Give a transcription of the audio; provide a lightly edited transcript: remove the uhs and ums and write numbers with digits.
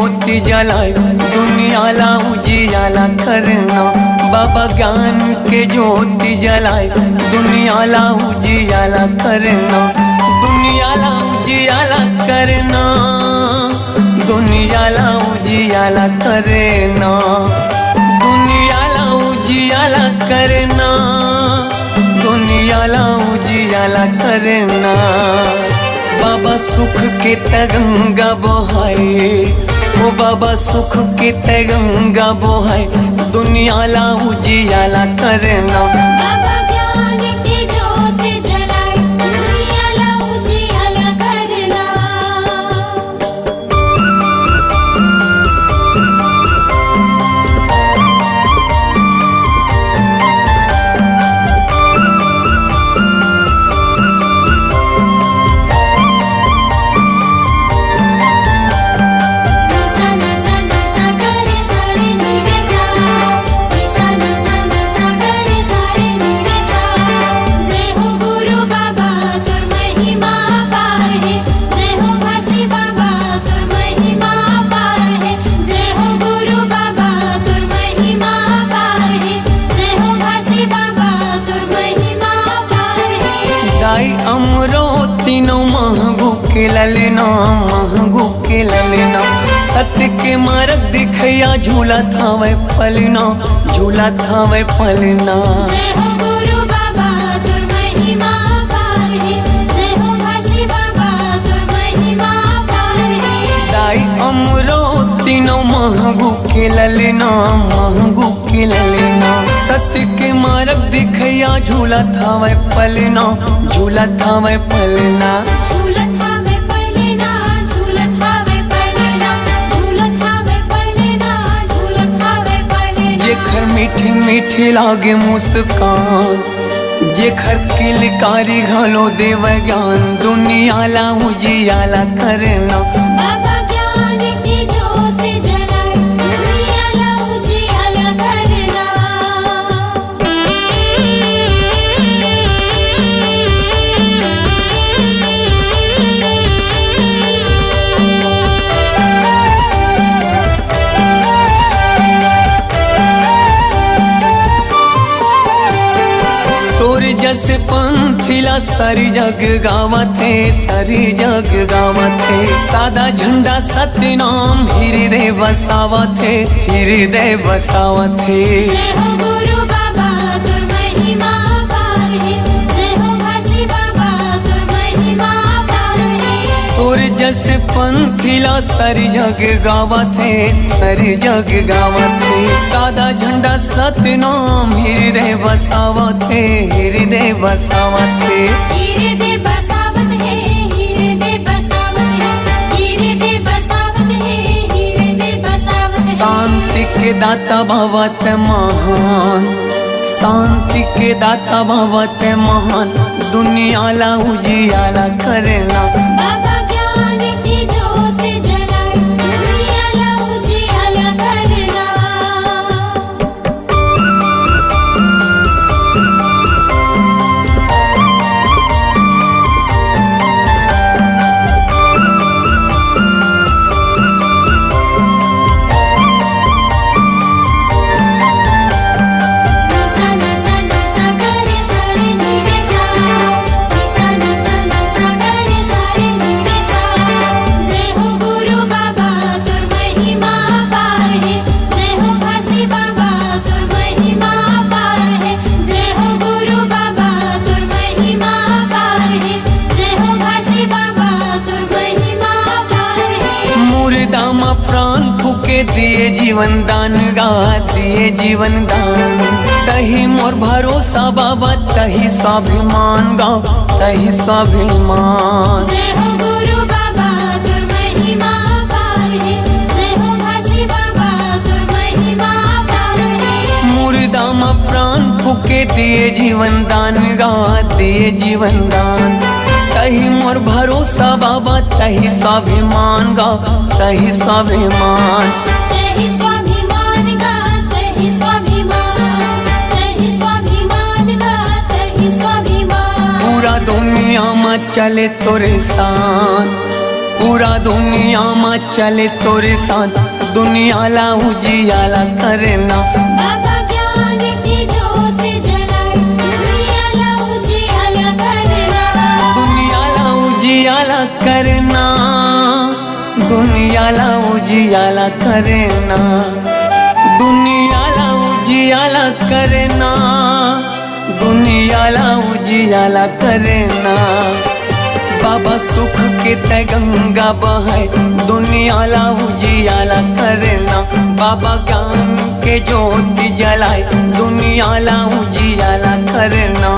ज्योति जलाए दुनिया ला उजियाला करना। बाबा ज्ञान के ज्योति जलाए दुनिया ला उजियाला करना। दुनिया ला उजियाला करना, दुनिया ला उजियाला करना, दुनिया ला उजियाला करना, दुनिया ला उजियाला करना। बाबा सुख के तरंगा बहाए, ओ बाबा सुख के तरंगा बहाए दुनिया ला उजियाला करना। बाबा ज्ञान की ज्योति जलाए दुनिया ला उजियाला करना। तीनों महगू के ललना, महगू के ललना। सत्य के मार्ग दिखया झूला था वह पलना, झूला था वह पलना। जय हो गुरु बाबा तुर महिमा पार है, जय हो घासी बाबा तुर महिमा पार है। दाई अमरो तीनों महगू के ललना, महगू के ललना। सत्य के मार्ग दिखया झूला था वह पलना, झूला था वह पलना। झूलत हावे पलना, झूलत हावे पलना, झूलत हावे पलना, झूलत हावे पलना। जेखर मीठी मीठी लागे मुस्कान, जेखर किलकारी घलो देव ज्ञान दुनिया ला उजियाला करना। बाबा ज्ञान की ज्योति जलाए दुनिया ला उजियाला करना। तोर जस पंथिला सारी जग गावत है, सारी जग गावत है। सादा झंडा सत्य नाम हृदय बसावत है, हृदय बसावत है। जय हो गुरु बाबा तुर महिमा पार है, जय हो घासी बाबा तुर महिमा पार है। तोर जस पंथिला सारी जग गावत है, सारी जग गावत है। सादा झंडा सत्य नाम हृदय बसावत है, हृदय बसावत है। हृदय बसावत है, हृदय बसावत है, हृदय बसावत है, हृदय बसावत है। शांति के दाता भवत महान, शांति के दाता भवत महान दुनिया ला उजियाला करना। बाबा ज्ञान की ज्योति जलाए दुनिया ला उजियाला करना। जय हो गुरु बाबा तुर महिमा पार है, जय हो घासी बाबा तुर महिमा पार है। जय हो गुरु बाबा तुर महिमा पार है, जय हो घासी बाबा तुर महिमा पार है। मुर्दा मा प्राण फूके दिए जीवन दान गा, दिए जीवन दान। तही मोर भरोसा बाबा, तही स्वाभिमान गा, तही स्वाभिमान। जय हो गुरु बाबा तुर महिमा पार है, जय हो घासी बाबा तुर महिमा पार है। मुर्दा मा प्राण फूके दिए जीवन दान गा, दिए जीवन दान। तही मोर भरोसा बाबा, तही स्वाभिमान गा, तही स्वाभिमान। तहि स्वाभिमान गा, तहि स्वाभिमान, तहि स्वाभिमान गा, तहि स्वाभिमान। पूरा दुनिया में चले तोरे शान, पूरा दुनिया में चले तोरे साथ, दुनिया ला उजियाला करना। बाबा ज्ञान की ज्योत जलाए, दुनिया ला उजियाला करना। दुनिया ला उजियाला करना, दुनिया ला उजियाला करना, दुनिया ला उजियाला करना, दुनिया ला उजियाला करना। बाबा सुख के तय गंगा बहाए, दुनिया ला उजियाला करना। बाबा ज्ञान के ज्योति जलाए, दुनिया ला उजियाला करना।